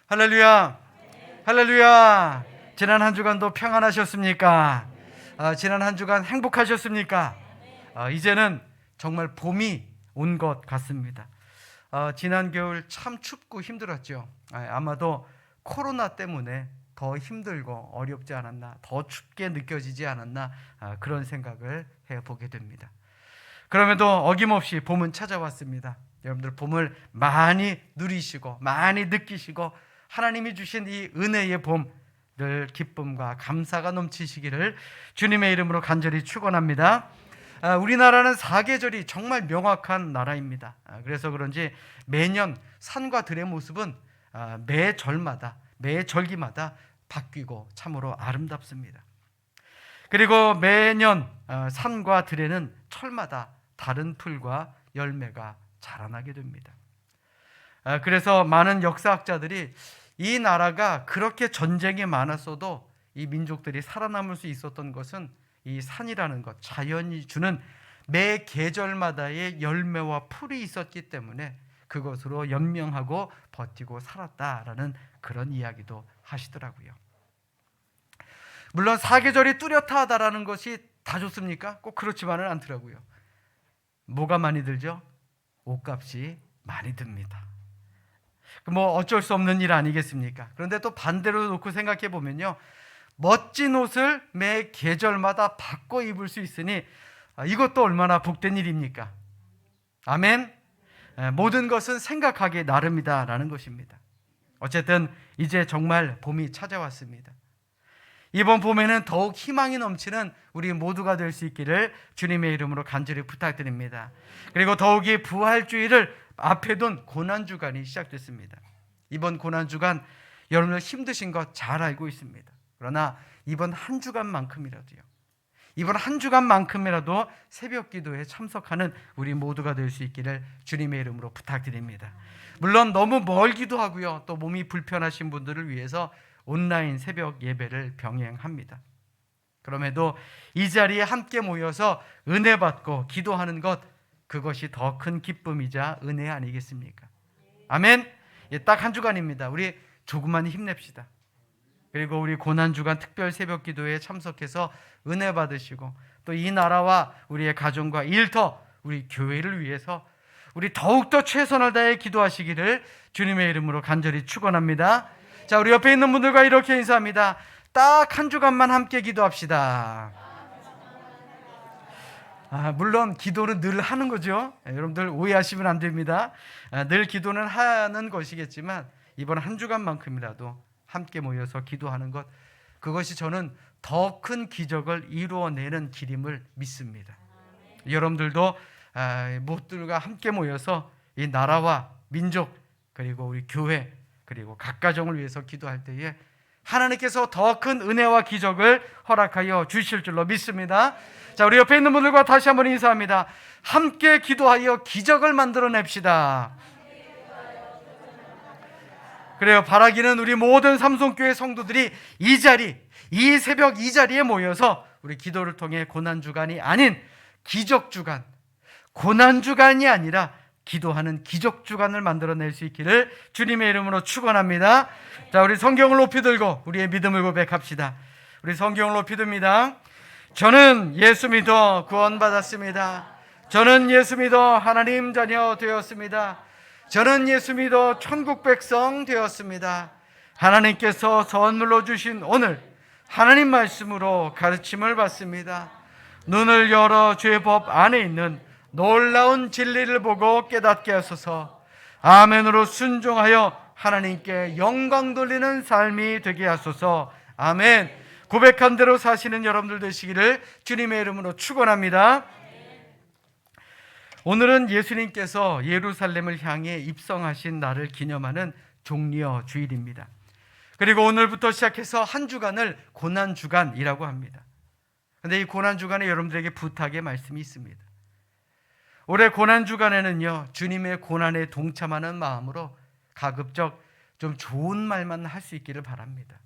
할렐루야, 할렐루야. 지난 한 주간도 평안하셨습니까? 지난 한 주간 행복하셨습니까? 이제는 정말 봄이 온 것 같습니다. 지난 겨울 참 춥고 힘들었죠. 아마도 코로나 때문에 더 힘들고 어렵지 않았나, 더 춥게 느껴지지 않았나, 그런 생각을 해보게 됩니다. 그럼에도 어김없이 봄은 찾아왔습니다. 여러분들 봄을 많이 누리시고 많이 느끼시고 하나님이 주신 이 은혜의 봄 늘 기쁨과 감사가 넘치시기를 주님의 이름으로 간절히 축원합니다. 우리나라는 사계절이 정말 명확한 나라입니다. 그래서 그런지 매년 산과 들의 모습은 매 절마다, 매 절기마다 바뀌고 참으로 아름답습니다. 그리고 매년 산과 들에는 철마다 다른 풀과 열매가 자라나게 됩니다. 그래서 많은 역사학자들이 이 나라가 그렇게 전쟁이 많았어도 이 민족들이 살아남을 수 있었던 것은 이 산이라는 것, 자연이 주는 매 계절마다의 열매와 풀이 있었기 때문에 그것으로 연명하고 버티고 살았다라는 그런 이야기도 하시더라고요. 물론 사계절이 뚜렷하다라는 것이 다 좋습니까? 꼭 그렇지만은 않더라고요. 뭐가 많이 들죠? 옷값이 많이 듭니다. 뭐 어쩔 수 없는 일 아니겠습니까? 그런데 또 반대로 놓고 생각해 보면요, 멋진 옷을 매 계절마다 바꿔 입을 수 있으니 이것도 얼마나 복된 일입니까? 아멘. 모든 것은 생각하기 나름이다라는 것입니다. 어쨌든 이제 정말 봄이 찾아왔습니다. 이번 봄에는 더욱 희망이 넘치는 우리 모두가 될 수 있기를 주님의 이름으로 간절히 부탁드립니다. 그리고 더욱이 부활주의를 앞에 둔 고난주간이 시작됐습니다. 이번 고난주간 여러분들 힘드신 것 잘 알고 있습니다. 그러나 이번 한 주간만큼이라도요, 이번 한 주간만큼이라도 새벽 기도에 참석하는 우리 모두가 될 수 있기를 주님의 이름으로 부탁드립니다. 물론 너무 멀기도 하고요, 또 몸이 불편하신 분들을 위해서 온라인 새벽 예배를 병행합니다. 그럼에도 이 자리에 함께 모여서 은혜 받고 기도하는 것, 그것이 더 큰 기쁨이자 은혜 아니겠습니까? 아멘. 딱 한 주간입니다. 우리 조금만 힘냅시다. 그리고 우리 고난주간 특별 새벽 기도에 참석해서 은혜 받으시고 또 이 나라와 우리의 가정과 일터, 우리 교회를 위해서 우리 더욱더 최선을 다해 기도하시기를 주님의 이름으로 간절히 축원합니다. 자, 우리 옆에 있는 분들과 이렇게 인사합니다. 딱 한 주간만 함께 기도합시다. 물론 기도는 늘 하는 거죠. 여러분들 오해하시면 안 됩니다. 늘 기도는 하는 것이겠지만 이번 한 주간만큼이라도 함께 모여서 기도하는 것, 그것이 저는 더 큰 기적을 이루어내는 길임을 믿습니다. 여러분들도 모두가 함께 모여서 이 나라와 민족, 그리고 우리 교회, 그리고 각 가정을 위해서 기도할 때에 하나님께서 더 큰 은혜와 기적을 허락하여 주실 줄로 믿습니다. 자, 우리 옆에 있는 분들과 다시 한번 인사합니다. 함께 기도하여 기적을 만들어냅시다. 그래요. 바라기는 우리 모든 삼성교회 성도들이 이 자리, 이 새벽 이 자리에 모여서 우리 기도를 통해 고난주간이 아닌 기적주간, 고난주간이 아니라 기도하는 기적주간을 만들어낼 수 있기를 주님의 이름으로 축원합니다. 자, 우리 성경을 높이 들고 우리의 믿음을 고백합시다. 우리 성경을 높이 듭니다. 저는 예수 믿어 구원받았습니다. 저는 예수 믿어 하나님 자녀 되었습니다. 저는 예수 믿어 천국 백성 되었습니다. 하나님께서 선물로 주신 오늘 하나님 말씀으로 가르침을 받습니다. 눈을 열어 죄의 법 안에 있는 놀라운 진리를 보고 깨닫게 하소서. 아멘으로 순종하여 하나님께 영광 돌리는 삶이 되게 하소서. 아멘. 고백한 대로 사시는 여러분들 되시기를 주님의 이름으로 축원합니다. 오늘은 예수님께서 예루살렘을 향해 입성하신 날을 기념하는 종려 주일입니다. 그리고 오늘부터 시작해서 한 주간을 고난주간이라고 합니다. 그런데 이 고난주간에 여러분들에게 부탁의 말씀이 있습니다. 올해 고난주간에는요, 주님의 고난에 동참하는 마음으로 가급적 좀 좋은 말만 할 수 있기를 바랍니다.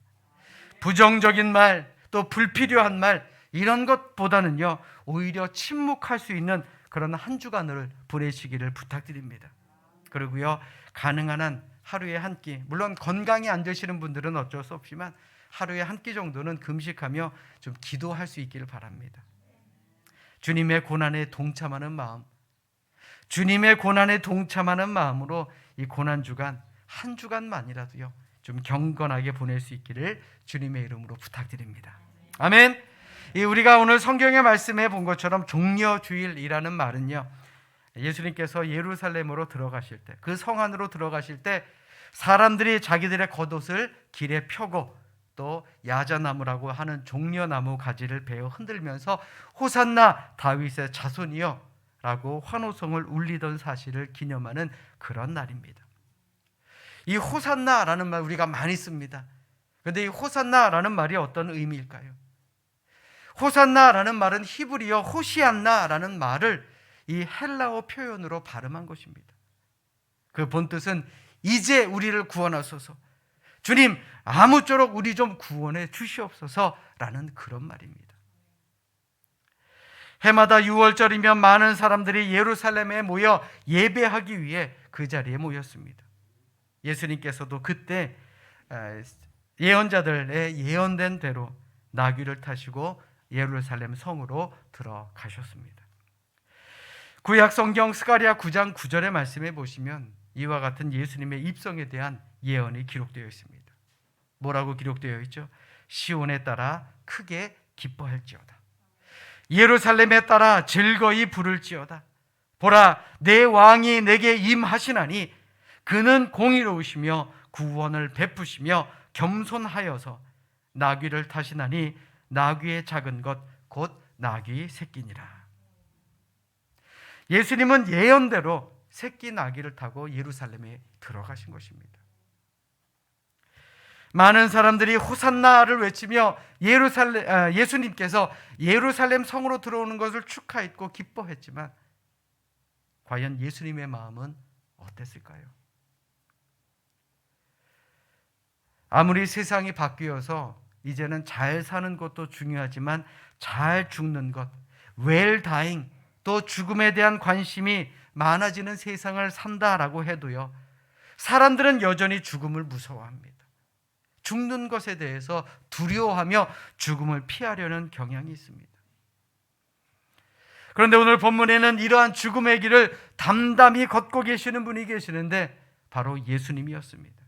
부정적인 말, 또 불필요한 말, 이런 것보다는요, 오히려 침묵할 수 있는 그런 한 주간을 보내시기를 부탁드립니다. 그리고요, 가능한 한 하루에 한 끼, 물론 건강이 안 되시는 분들은 어쩔 수 없지만 하루에 한 끼 정도는 금식하며 좀 기도할 수 있기를 바랍니다. 주님의 고난에 동참하는 마음, 주님의 고난에 동참하는 마음으로 이 고난 주간 한 주간만이라도요 좀 경건하게 보낼 수 있기를 주님의 이름으로 부탁드립니다. 아멘. 우리가 오늘 성경의 말씀에 본 것처럼 종려주일이라는 말은요, 예수님께서 예루살렘으로 들어가실 때, 그 성 안으로 들어가실 때 사람들이 자기들의 겉옷을 길에 펴고 또 야자나무라고 하는 종려나무 가지를 베어 흔들면서 호산나 다윗의 자손이여 라고 환호성을 울리던 사실을 기념하는 그런 날입니다. 이 호산나라는 말 우리가 많이 씁니다. 그런데 이 호산나라는 말이 어떤 의미일까요? 호산나라는 말은 히브리어 호시안나라는 말을 이 헬라어 표현으로 발음한 것입니다. 그 본뜻은 이제 우리를 구원하소서, 주님 아무쪼록 우리 좀 구원해 주시옵소서라는 그런 말입니다. 해마다 6월절이면 많은 사람들이 예루살렘에 모여 예배하기 위해 그 자리에 모였습니다. 예수님께서도 그때 예언자들의 예언된 대로 나귀를 타시고 예루살렘 성으로 들어가셨습니다. 구약 성경 스가랴 9장 9절의 말씀에 보시면 이와 같은 예수님의 입성에 대한 예언이 기록되어 있습니다. 뭐라고 기록되어 있죠? 시온에 따라 크게 기뻐할지어다, 예루살렘에 따라 즐거이 부를지어다. 보라, 내 왕이 내게 임하시나니 그는 공의로우시며 구원을 베푸시며 겸손하여서 나귀를 타시나니 나귀의 작은 것 곧 나귀 새끼니라. 예수님은 예언대로 새끼 나귀를 타고 예루살렘에 들어가신 것입니다. 많은 사람들이 호산나를 외치며 예수님께서 예루살렘 성으로 들어오는 것을 축하했고 기뻐했지만 과연 예수님의 마음은 어땠을까요? 아무리 세상이 바뀌어서 이제는 잘 사는 것도 중요하지만 잘 죽는 것, 웰다잉, 또 죽음에 대한 관심이 많아지는 세상을 산다라고 해도요, 사람들은 여전히 죽음을 무서워합니다. 죽는 것에 대해서 두려워하며 죽음을 피하려는 경향이 있습니다. 그런데 오늘 본문에는 이러한 죽음의 길을 담담히 걷고 계시는 분이 계시는데 바로 예수님이었습니다.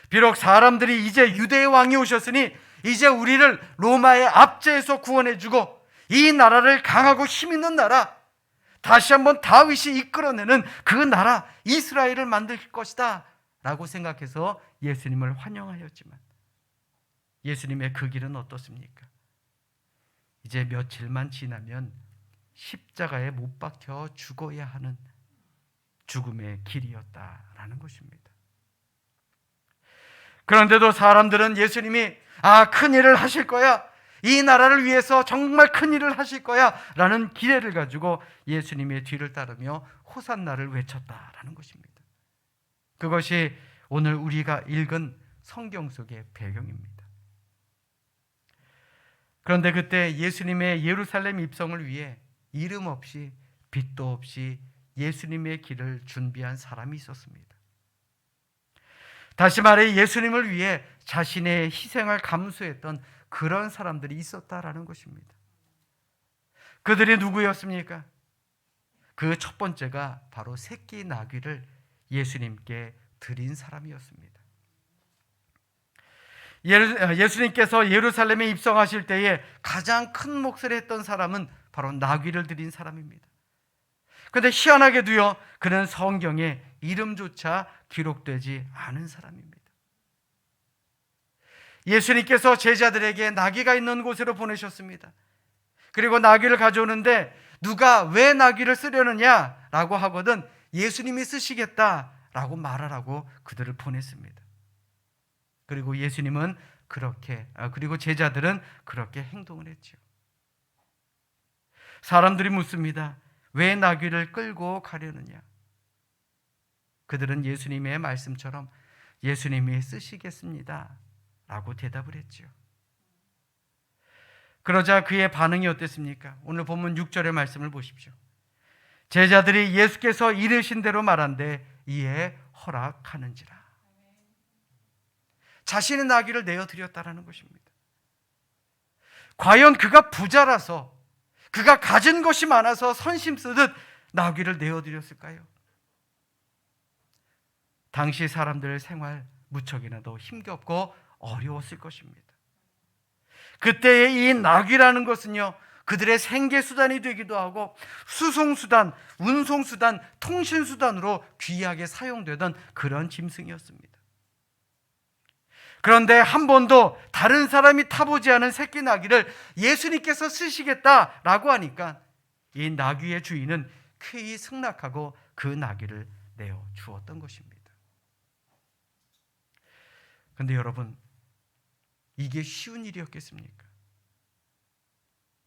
비록 사람들이 이제 유대의 왕이 오셨으니 이제 우리를 로마의 압제에서 구원해주고 이 나라를 강하고 힘있는 나라, 다시 한번 다윗이 이끌어내는 그 나라 이스라엘을 만들 것이다 라고 생각해서 예수님을 환영하였지만 예수님의 그 길은 어떻습니까? 이제 며칠만 지나면 십자가에 못 박혀 죽어야 하는 죽음의 길이었다라는 것입니다. 그런데도 사람들은 예수님이 큰일을 하실 거야, 이 나라를 위해서 정말 큰일을 하실 거야 라는 기대를 가지고 예수님의 뒤를 따르며 호산나를 외쳤다라는 것입니다. 그것이 오늘 우리가 읽은 성경 속의 배경입니다. 그런데 그때 예수님의 예루살렘 입성을 위해 이름 없이 빛도 없이 예수님의 길을 준비한 사람이 있었습니다. 다시 말해 예수님을 위해 자신의 희생을 감수했던 그런 사람들이 있었다라는 것입니다. 그들이 누구였습니까? 그 첫 번째가 바로 새끼 나귀를 예수님께 드린 사람이었습니다. 예수님께서 예루살렘에 입성하실 때에 가장 큰 몫을 했던 사람은 바로 나귀를 드린 사람입니다. 그런데 희한하게도요, 그는 성경에 이름조차 기록되지 않은 사람입니다. 예수님께서 제자들에게 나귀가 있는 곳으로 보내셨습니다. 그리고 나귀를 가져오는데 누가 왜 나귀를 쓰려느냐라고 하거든 예수님이 쓰시겠다라고 말하라고 그들을 보냈습니다. 그리고 예수님은 그리고 제자들은 그렇게 행동을 했죠. 사람들이 묻습니다. 왜 나귀를 끌고 가려느냐? 그들은 예수님의 말씀처럼 예수님이 쓰시겠습니다 라고 대답을 했죠. 그러자 그의 반응이 어땠습니까? 오늘 본문 6절의 말씀을 보십시오. 제자들이 예수께서 이르신 대로 말한데 이에 허락하는지라. 자신의 나귀를 내어드렸다라는 것입니다. 과연 그가 부자라서, 그가 가진 것이 많아서 선심 쓰듯 나귀를 내어드렸을까요? 당시 사람들의 생활 무척이나 더 힘겹고 어려웠을 것입니다. 그때의 이 나귀라는 것은요, 그들의 생계수단이 되기도 하고 수송수단, 운송수단, 통신수단으로 귀하게 사용되던 그런 짐승이었습니다. 그런데 한 번도 다른 사람이 타보지 않은 새끼 나귀를 예수님께서 쓰시겠다라고 하니까 이 나귀의 주인은 쾌히 승낙하고 그 나귀를 내어 주었던 것입니다. 그런데 여러분, 이게 쉬운 일이었겠습니까?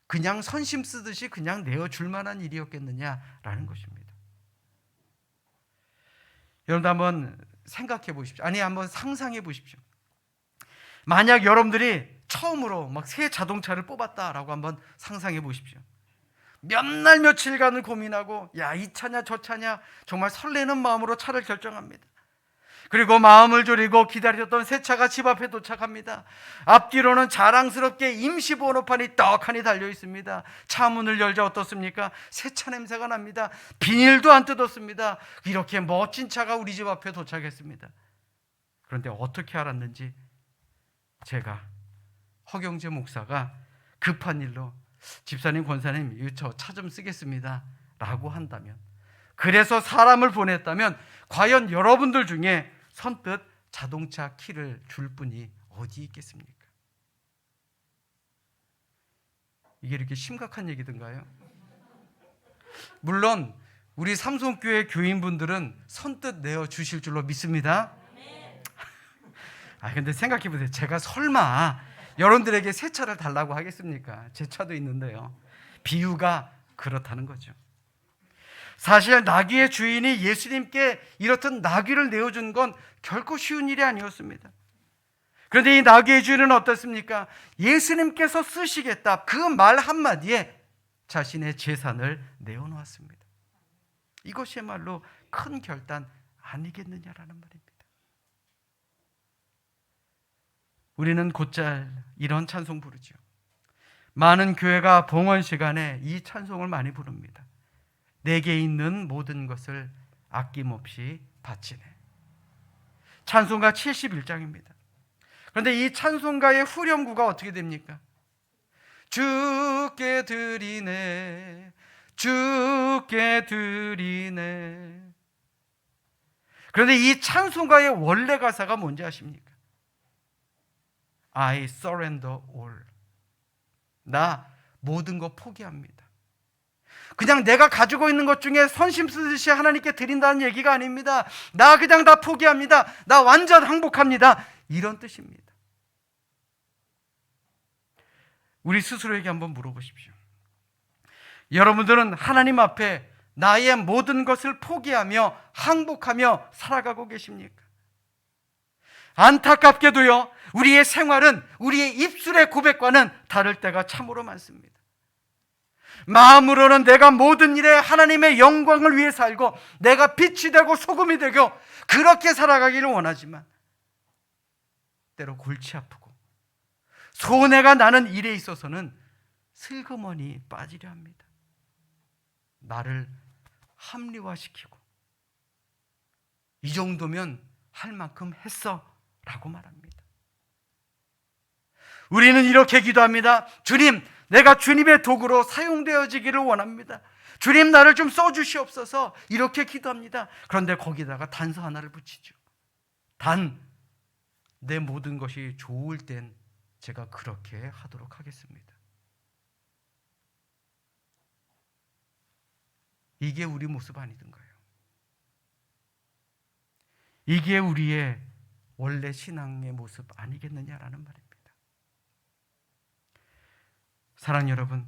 그냥 선심 쓰듯이 그냥 내어줄 만한 일이었겠느냐라는 것입니다. 여러분 한번 생각해 보십시오. 아니, 한번 상상해 보십시오. 만약 여러분들이 처음으로 막 새 자동차를 뽑았다라고 한번 상상해 보십시오. 몇 날 며칠간을 고민하고, 야, 이 차냐 저 차냐, 정말 설레는 마음으로 차를 결정합니다. 그리고 마음을 졸이고 기다렸던 새 차가 집 앞에 도착합니다. 앞뒤로는 자랑스럽게 임시 번호판이 떡하니 달려 있습니다. 차 문을 열자 어떻습니까? 새 차 냄새가 납니다. 비닐도 안 뜯었습니다. 이렇게 멋진 차가 우리 집 앞에 도착했습니다. 그런데 어떻게 알았는지, 제가 허경재 목사가 급한 일로 집사님, 권사님, 저 차 좀 쓰겠습니다 라고 한다면, 그래서 사람을 보냈다면, 과연 여러분들 중에 선뜻 자동차 키를 줄 분이 어디 있겠습니까? 이게 이렇게 심각한 얘기든가요? 물론 우리 삼성교회 교인분들은 선뜻 내어주실 줄로 믿습니다. 근데 생각해 보세요. 제가 설마 여러분들에게 새 차를 달라고 하겠습니까? 제 차도 있는데요. 비유가 그렇다는 거죠. 사실 나귀의 주인이 예수님께 이렇듯 나귀를 내어준 건 결코 쉬운 일이 아니었습니다. 그런데 이 나귀의 주인은 어떻습니까? 예수님께서 쓰시겠다, 그 말 한마디에 자신의 재산을 내어놓았습니다. 이것이야말로 큰 결단 아니겠느냐라는 말입니다. 우리는 곧잘 이런 찬송 부르죠. 많은 교회가 봉헌 시간에 이 찬송을 많이 부릅니다. 내게 있는 모든 것을 아낌없이 바치네. 찬송가 71장입니다. 그런데 이 찬송가의 후렴구가 어떻게 됩니까? 주께 드리네, 주께 드리네. 그런데 이 찬송가의 원래 가사가 뭔지 아십니까? I surrender all. 나 모든 거 포기합니다. 그냥 내가 가지고 있는 것 중에 선심 쓰듯이 하나님께 드린다는 얘기가 아닙니다. 나 그냥 다 포기합니다. 나 완전 항복합니다. 이런 뜻입니다. 우리 스스로에게 한번 물어보십시오. 여러분들은 하나님 앞에 나의 모든 것을 포기하며 항복하며 살아가고 계십니까? 안타깝게도요, 우리의 생활은 우리의 입술의 고백과는 다를 때가 참으로 많습니다. 마음으로는 내가 모든 일에 하나님의 영광을 위해 살고 내가 빛이 되고 소금이 되고 그렇게 살아가기를 원하지만, 때로 골치 아프고 손해가 나는 일에 있어서는 슬그머니 빠지려 합니다. 나를 합리화시키고 이 정도면 할 만큼 했어 라고 말합니다. 우리는 이렇게 기도합니다. 주님, 내가 주님의 도구로 사용되어지기를 원합니다. 주님, 나를 좀 써주시옵소서. 이렇게 기도합니다. 그런데 거기다가 단서 하나를 붙이죠. 단, 내 모든 것이 좋을 땐 제가 그렇게 하도록 하겠습니다. 이게 우리 모습 아니던가요? 이게 우리의 원래 신앙의 모습 아니겠느냐라는 말입니다. 사랑하는 여러분,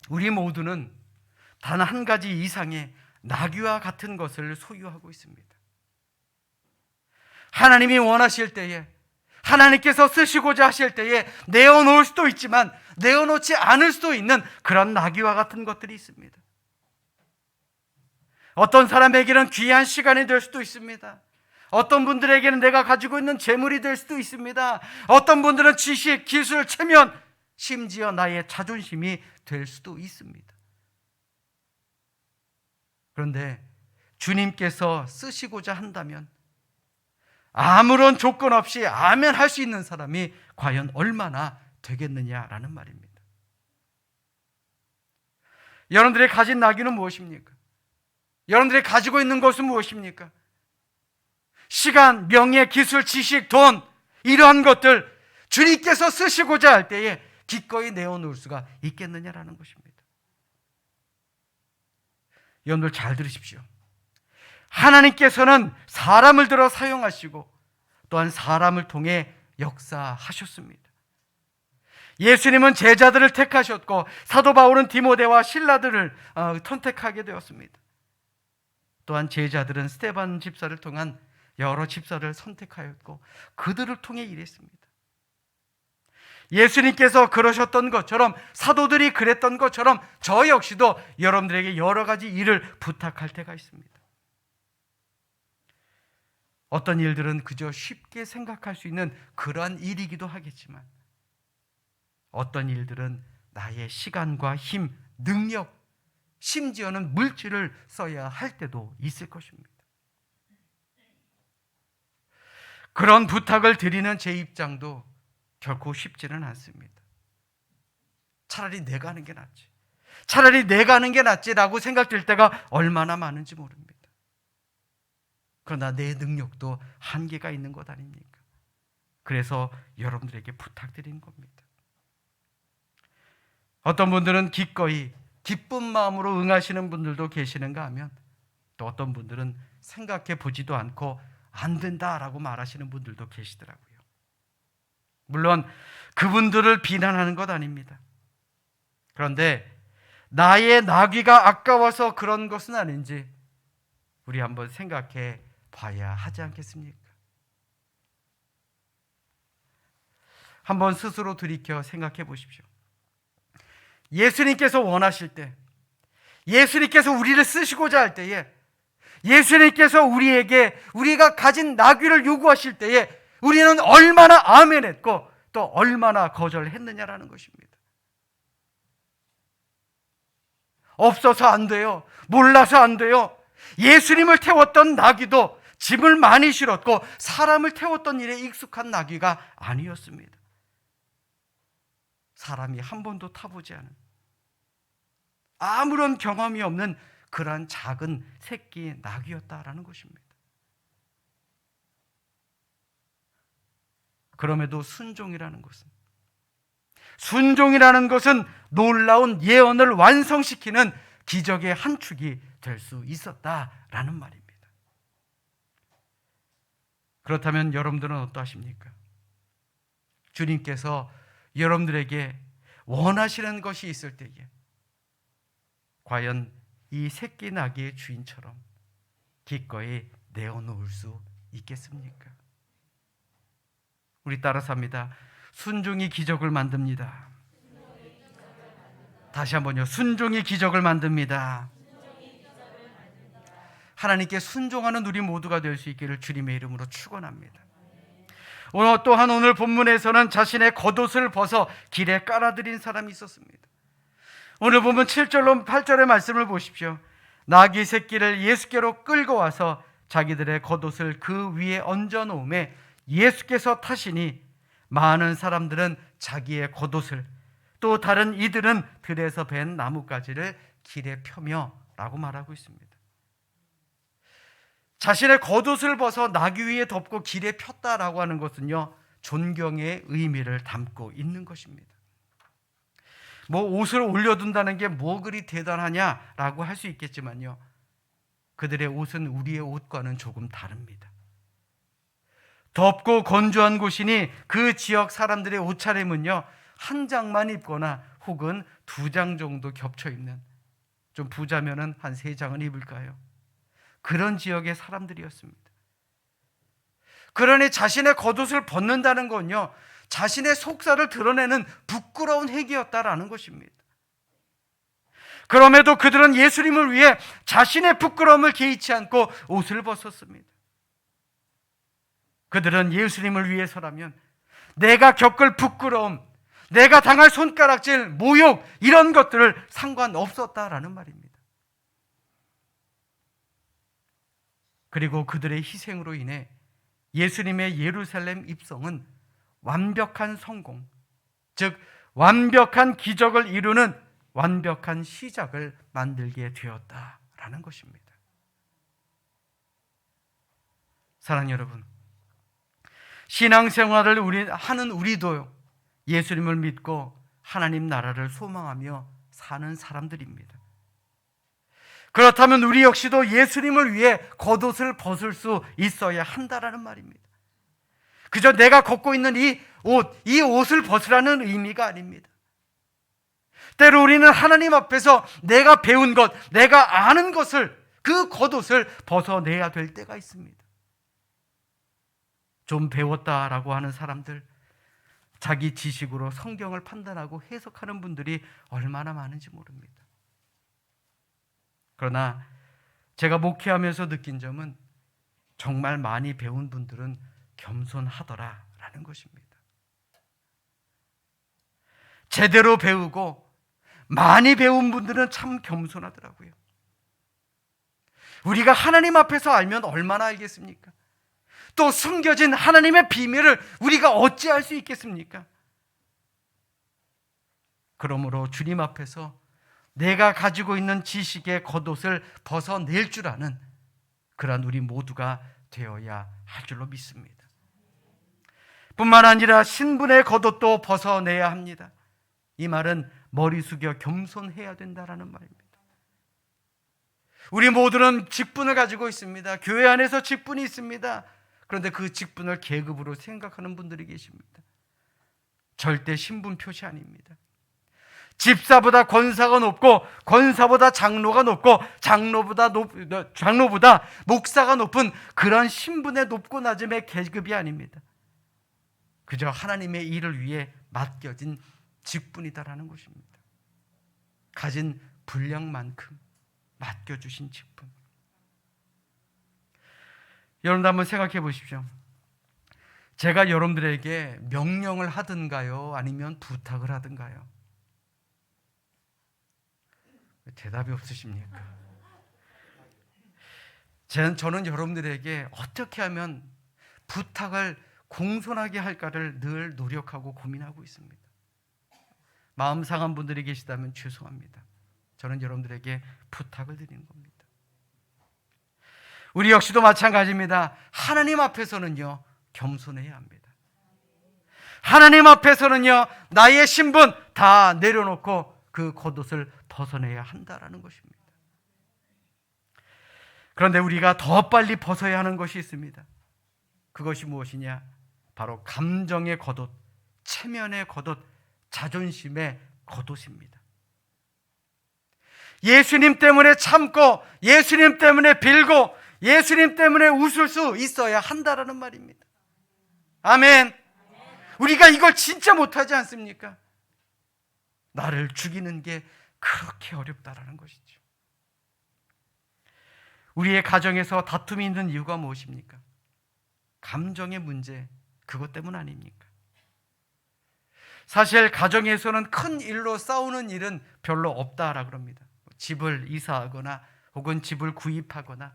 우리 모두는 단 한 가지 이상의 나귀와 같은 것을 소유하고 있습니다. 하나님이 원하실 때에, 하나님께서 쓰시고자 하실 때에 내어놓을 수도 있지만 내어놓지 않을 수도 있는 그런 나귀와 같은 것들이 있습니다. 어떤 사람에게는 귀한 시간이 될 수도 있습니다. 어떤 분들에게는 내가 가지고 있는 재물이 될 수도 있습니다. 어떤 분들은 지식, 기술, 체면, 심지어 나의 자존심이 될 수도 있습니다. 그런데 주님께서 쓰시고자 한다면 아무런 조건 없이 아멘 할 수 있는 사람이 과연 얼마나 되겠느냐라는 말입니다. 여러분들이 가진 나귀는 무엇입니까? 여러분들이 가지고 있는 것은 무엇입니까? 시간, 명예, 기술, 지식, 돈, 이러한 것들 주님께서 쓰시고자 할 때에 기꺼이 내어놓을 수가 있겠느냐라는 것입니다. 여러분들 잘 들으십시오. 하나님께서는 사람을 들어 사용하시고 또한 사람을 통해 역사하셨습니다. 예수님은 제자들을 택하셨고 사도 바울은 디모데와 실라들을 선택하게 되었습니다. 또한 제자들은 스데반 집사를 통한 여러 집사를 선택하였고 그들을 통해 일했습니다. 예수님께서 그러셨던 것처럼 사도들이 그랬던 것처럼 저 역시도 여러분들에게 여러 가지 일을 부탁할 때가 있습니다. 어떤 일들은 그저 쉽게 생각할 수 있는 그러한 일이기도 하겠지만 어떤 일들은 나의 시간과 힘, 능력, 심지어는 물질을 써야 할 때도 있을 것입니다. 그런 부탁을 드리는 제 입장도 결코 쉽지는 않습니다. 차라리 내가 하는 게 낫지. 차라리 내가 하는 게 낫지라고 생각될 때가 얼마나 많은지 모릅니다. 그러나 내 능력도 한계가 있는 것 아닙니까? 그래서 여러분들에게 부탁드리는 겁니다. 어떤 분들은 기꺼이 기쁜 마음으로 응하시는 분들도 계시는가 하면 또 어떤 분들은 생각해 보지도 않고 안 된다라고 말하시는 분들도 계시더라고요. 물론 그분들을 비난하는 것 아닙니다. 그런데 나의 나귀가 아까워서 그런 것은 아닌지 우리 한번 생각해 봐야 하지 않겠습니까? 한번 스스로 들이켜 생각해 보십시오. 예수님께서 원하실 때, 예수님께서 우리를 쓰시고자 할 때에, 예수님께서 우리에게 우리가 가진 나귀를 요구하실 때에 우리는 얼마나 아멘했고 또 얼마나 거절했느냐라는 것입니다. 없어서 안 돼요. 몰라서 안 돼요. 예수님을 태웠던 나귀도 짐을 많이 실었고 사람을 태웠던 일에 익숙한 나귀가 아니었습니다. 사람이 한 번도 타보지 않은 아무런 경험이 없는 그러한 작은 새끼 나귀였다라는 것입니다. 그럼에도 순종이라는 것은 놀라운 예언을 완성시키는 기적의 한 축이 될 수 있었다라는 말입니다. 그렇다면 여러분들은 어떠하십니까? 주님께서 여러분들에게 원하시는 것이 있을 때에 과연 이 새끼 나귀의 주인처럼 기꺼이 내어놓을 수 있겠습니까? 우리 따라서 합니다. 순종이 기적을 만듭니다. 다시 한번요. 순종이 기적을 만듭니다. 하나님께 순종하는 우리 모두가 될 수 있기를 주님의 이름으로 축원합니다. 오늘 본문에서는 자신의 겉옷을 벗어 길에 깔아드린 사람이 있었습니다. 오늘 보면 7절로 8절의 말씀을 보십시오. 나귀 새끼를 예수께로 끌고 와서 자기들의 겉옷을 그 위에 얹어 놓음에 예수께서 타시니 많은 사람들은 자기의 겉옷을 또 다른 이들은 들에서 벤 나뭇가지를 길에 펴며 라고 말하고 있습니다. 자신의 겉옷을 벗어 나귀 위에 덮고 길에 폈다라고 하는 것은요, 존경의 의미를 담고 있는 것입니다. 옷을 올려둔다는 게 뭐 그리 대단하냐라고 할 수 있겠지만요, 그들의 옷은 우리의 옷과는 조금 다릅니다. 덥고 건조한 곳이니 그 지역 사람들의 옷차림은요, 한 장만 입거나 혹은 2장 정도 겹쳐 입는, 좀 부자면은 한 3장은 입을까요? 그런 지역의 사람들이었습니다. 그러니 자신의 겉옷을 벗는다는 건요, 자신의 속살을 드러내는 부끄러운 행위였다라는 것입니다. 그럼에도 그들은 예수님을 위해 자신의 부끄러움을 개의치 않고 옷을 벗었습니다. 그들은 예수님을 위해서라면 내가 겪을 부끄러움, 내가 당할 손가락질, 모욕 이런 것들을 상관없었다라는 말입니다. 그리고 그들의 희생으로 인해 예수님의 예루살렘 입성은 완벽한 성공, 즉 완벽한 기적을 이루는 완벽한 시작을 만들게 되었다라는 것입니다. 사랑하는 여러분, 신앙생활을 하는 우리도요, 예수님을 믿고 하나님 나라를 소망하며 사는 사람들입니다. 그렇다면 우리 역시도 예수님을 위해 겉옷을 벗을 수 있어야 한다라는 말입니다. 그저 내가 걷고 있는 이 옷을 벗으라는 의미가 아닙니다. 때로 우리는 하나님 앞에서 내가 배운 것, 내가 아는 것을, 그 겉옷을 벗어내야 될 때가 있습니다. 좀 배웠다라고 하는 사람들, 자기 지식으로 성경을 판단하고 해석하는 분들이 얼마나 많은지 모릅니다. 그러나 제가 목회하면서 느낀 점은 정말 많이 배운 분들은 겸손하더라라는 것입니다. 제대로 배우고 많이 배운 분들은 참 겸손하더라고요. 우리가 하나님 앞에서 알면 얼마나 알겠습니까? 또 숨겨진 하나님의 비밀을 우리가 어찌 알 수 있겠습니까? 그러므로 주님 앞에서 내가 가지고 있는 지식의 겉옷을 벗어낼 줄 아는 그러한 우리 모두가 되어야 할 줄로 믿습니다. 뿐만 아니라 신분의 겉옷도 벗어내야 합니다. 이 말은 머리 숙여 겸손해야 된다라는 말입니다. 우리 모두는 직분을 가지고 있습니다. 교회 안에서 직분이 있습니다. 그런데 그 직분을 계급으로 생각하는 분들이 계십니다. 절대 신분 표시 아닙니다. 집사보다 권사가 높고 권사보다 장로가 높고 장로보다 목사가 높은 그런 신분의 높고 낮음의 계급이 아닙니다. 그저 하나님의 일을 위해 맡겨진 직분이다라는 것입니다. 가진 분량만큼 맡겨주신 직분. 여러분도 한번 생각해 보십시오. 제가 여러분들에게 명령을 하든가요? 아니면 부탁을 하든가요? 대답이 없으십니까? 저는 여러분들에게 어떻게 하면 부탁을 공손하게 할까를 늘 노력하고 고민하고 있습니다. 마음 상한 분들이 계시다면 죄송합니다. 저는 여러분들에게 부탁을 드리는 겁니다. 우리 역시도 마찬가지입니다. 하나님 앞에서는요, 겸손해야 합니다. 하나님 앞에서는요, 나의 신분 다 내려놓고 그 겉옷을 벗어내야 한다라는 것입니다. 그런데 우리가 더 빨리 벗어야 하는 것이 있습니다. 그것이 무엇이냐? 바로 감정의 겉옷, 체면의 겉옷, 자존심의 겉옷입니다. 예수님 때문에 참고, 예수님 때문에 빌고, 예수님 때문에 웃을 수 있어야 한다라는 말입니다. 아멘. 우리가 이걸 진짜 못하지 않습니까? 나를 죽이는 게 그렇게 어렵다라는 것이죠. 우리의 가정에서 다툼이 있는 이유가 무엇입니까? 감정의 문제, 그것 때문 아닙니까? 사실 가정에서는 큰 일로 싸우는 일은 별로 없다라고 합니다. 집을 이사하거나 혹은 집을 구입하거나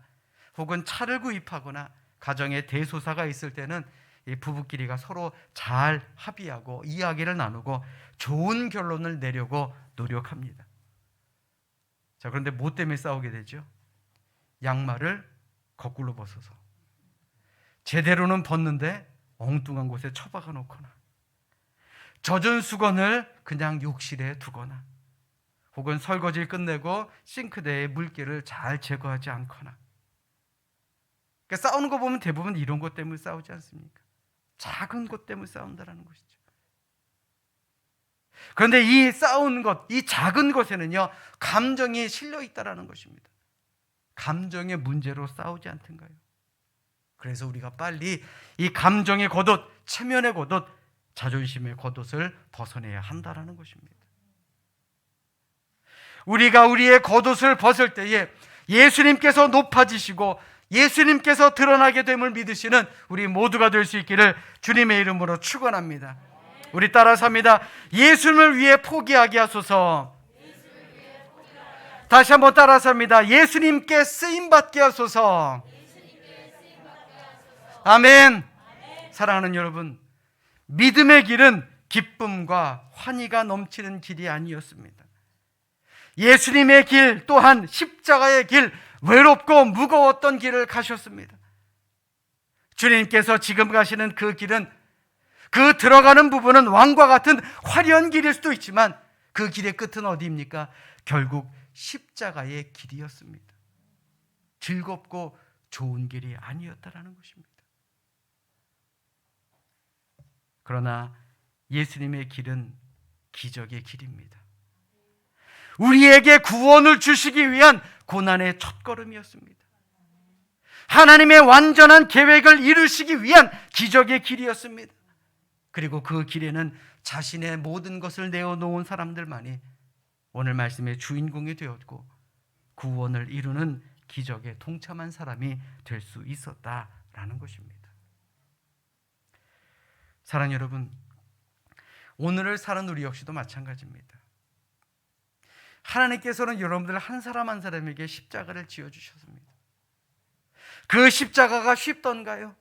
혹은 차를 구입하거나 가정에 대소사가 있을 때는 이 부부끼리가 서로 잘 합의하고 이야기를 나누고 좋은 결론을 내려고 노력합니다. 자, 그런데 뭐 때문에 싸우게 되죠? 양말을 거꾸로 벗어서 제대로는 벗는데 엉뚱한 곳에 처박아 놓거나 젖은 수건을 그냥 욕실에 두거나 혹은 설거지를 끝내고 싱크대에 물기를 잘 제거하지 않거나. 그러니까 싸우는 거 보면 대부분 이런 것 때문에 싸우지 않습니까? 작은 것 때문에 싸운다는 것이죠. 그런데 이 싸우는 것, 이 작은 것에는요, 감정이 실려 있다는 것입니다. 감정의 문제로 싸우지 않던가요? 그래서 우리가 빨리 이 감정의 겉옷, 체면의 겉옷, 자존심의 겉옷을 벗어내야 한다는 것입니다. 우리가 우리의 겉옷을 벗을 때에 예수님께서 높아지시고 예수님께서 드러나게 됨을 믿으시는 우리 모두가 될 수 있기를 주님의 이름으로 축원합니다. 우리 따라서 합니다. 예수님을 위해 포기하게 하소서. 다시 한번 따라서 합니다. 예수님께 쓰임받게 하소서. 아멘. 사랑하는 여러분, 믿음의 길은 기쁨과 환희가 넘치는 길이 아니었습니다. 예수님의 길 또한 십자가의 길, 외롭고 무거웠던 길을 가셨습니다. 주님께서 지금 가시는 그 길은, 그 들어가는 부분은 왕과 같은 화려한 길일 수도 있지만 그 길의 끝은 어디입니까? 결국 십자가의 길이었습니다. 즐겁고 좋은 길이 아니었다라는 것입니다. 그러나 예수님의 길은 기적의 길입니다. 우리에게 구원을 주시기 위한 고난의 첫걸음이었습니다. 하나님의 완전한 계획을 이루시기 위한 기적의 길이었습니다. 그리고 그 길에는 자신의 모든 것을 내어놓은 사람들만이 오늘 말씀의 주인공이 되었고 구원을 이루는 기적에 동참한 사람이 될 수 있었다라는 것입니다. 사랑하는 여러분, 오늘을 사는 우리 역시도 마찬가지입니다. 하나님께서는 여러분들 한 사람 한 사람에게 십자가를 지어주셨습니다. 그 십자가가 쉽던가요?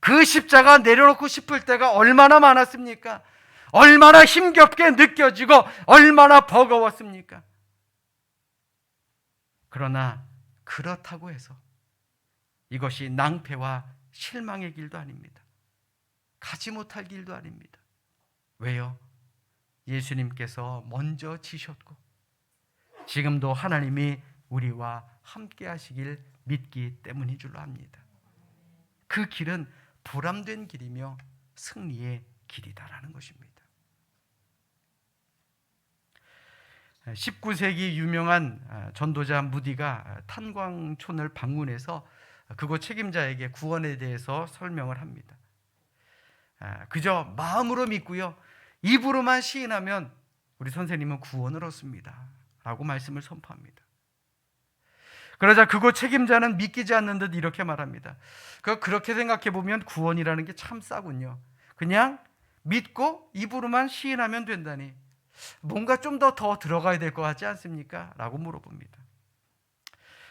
그 십자가 내려놓고 싶을 때가 얼마나 많았습니까? 얼마나 힘겹게 느껴지고 얼마나 버거웠습니까? 그러나 그렇다고 해서 이것이 낭패와 실망의 길도 아닙니다. 가지 못할 길도 아닙니다. 왜요? 예수님께서 먼저 지셨고 지금도 하나님이 우리와 함께 하시길 믿기 때문인 줄로 압니다. 그 길은 보람된 길이며 승리의 길이다라는 것입니다. 19세기 유명한 전도자 무디가 탄광촌을 방문해서 그곳 책임자에게 구원에 대해서 설명을 합니다. 그저 마음으로 믿고요, 입으로만 시인하면 우리 선생님은 구원을 얻습니다 라고 말씀을 선포합니다. 그러자 그곳 책임자는 믿기지 않는 듯 이렇게 말합니다. 그렇게 생각해 보면 구원이라는 게 참 싸군요. 그냥 믿고 입으로만 시인하면 된다니 뭔가 좀 더 들어가야 될 것 같지 않습니까? 라고 물어봅니다.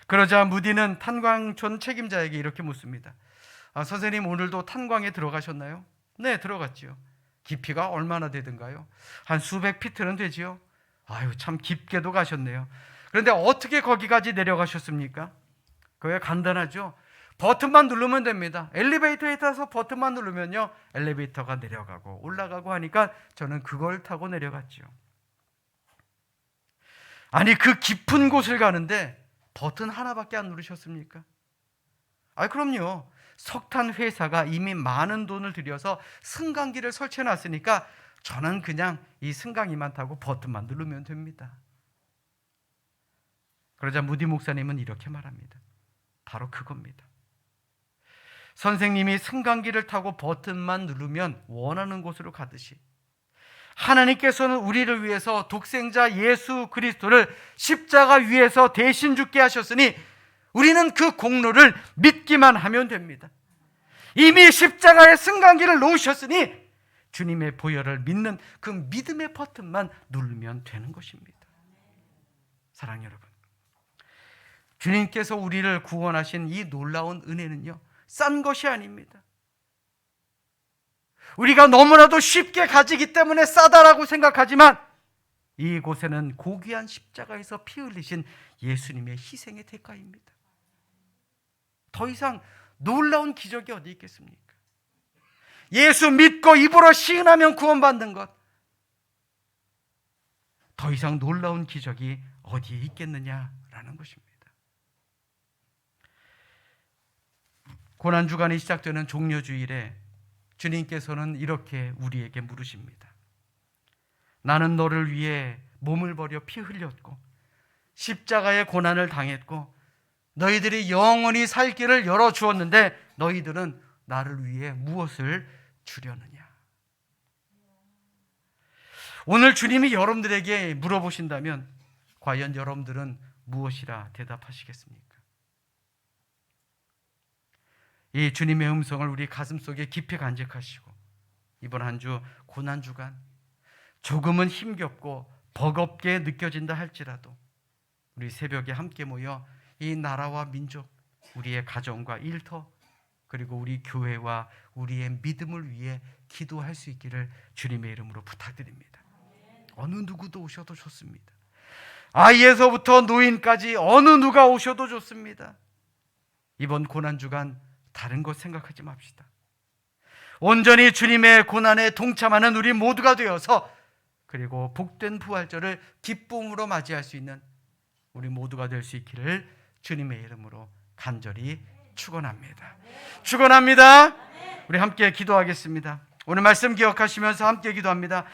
그러자 무디는 탄광촌 책임자에게 이렇게 묻습니다. 선생님, 오늘도 탄광에 들어가셨나요? 네, 들어갔지요. 깊이가 얼마나 되던가요? 한 수백 피트는 되지요. 아유, 참 깊게도 가셨네요. 그런데 어떻게 거기까지 내려가셨습니까? 그게 간단하죠. 버튼만 누르면 됩니다. 엘리베이터에 타서 버튼만 누르면요, 엘리베이터가 내려가고 올라가고 하니까 저는 그걸 타고 내려갔죠. 아니, 그 깊은 곳을 가는데 버튼 하나밖에 안 누르셨습니까? 그럼요. 석탄 회사가 이미 많은 돈을 들여서 승강기를 설치해 놨으니까 저는 그냥 이 승강기만 타고 버튼만 누르면 됩니다. 그러자 무디 목사님은 이렇게 말합니다. 바로 그겁니다. 선생님이 승강기를 타고 버튼만 누르면 원하는 곳으로 가듯이 하나님께서는 우리를 위해서 독생자 예수 그리스도를 십자가 위에서 대신 죽게 하셨으니 우리는 그 공로를 믿기만 하면 됩니다. 이미 십자가에 승강기를 놓으셨으니 주님의 보혈을 믿는 그 믿음의 버튼만 누르면 되는 것입니다. 사랑하는 여러분, 주님께서 우리를 구원하신 이 놀라운 은혜는요, 싼 것이 아닙니다. 우리가 너무나도 쉽게 가지기 때문에 싸다라고 생각하지만 이곳에는 고귀한 십자가에서 피 흘리신 예수님의 희생의 대가입니다. 더 이상 놀라운 기적이 어디 있겠습니까? 예수 믿고 입으로 시인하면 구원받는 것, 더 이상 놀라운 기적이 어디에 있겠느냐라는 것입니다. 고난주간이 시작되는 종려주일에 주님께서는 이렇게 우리에게 물으십니다. 나는 너를 위해 몸을 버려 피 흘렸고 십자가의 고난을 당했고 너희들이 영원히 살 길을 열어주었는데 너희들은 나를 위해 무엇을 주려느냐? 오늘 주님이 여러분들에게 물어보신다면 과연 여러분들은 무엇이라 대답하시겠습니까? 이 주님의 음성을 우리 가슴속에 깊이 간직하시고 이번 한 주 고난주간 조금은 힘겹고 버겁게 느껴진다 할지라도 우리 새벽에 함께 모여 이 나라와 민족, 우리의 가정과 일터, 그리고 우리 교회와 우리의 믿음을 위해 기도할 수 있기를 주님의 이름으로 부탁드립니다. 어느 누구도 오셔도 좋습니다. 아이에서부터 노인까지 어느 누가 오셔도 좋습니다. 이번 고난주간 다른 것 생각하지 맙시다. 온전히 주님의 고난에 동참하는 우리 모두가 되어서 그리고 복된 부활절을 기쁨으로 맞이할 수 있는 우리 모두가 될 수 있기를 주님의 이름으로 간절히 축원합니다. 축원합니다. 우리 함께 기도하겠습니다. 오늘 말씀 기억하시면서 함께 기도합니다.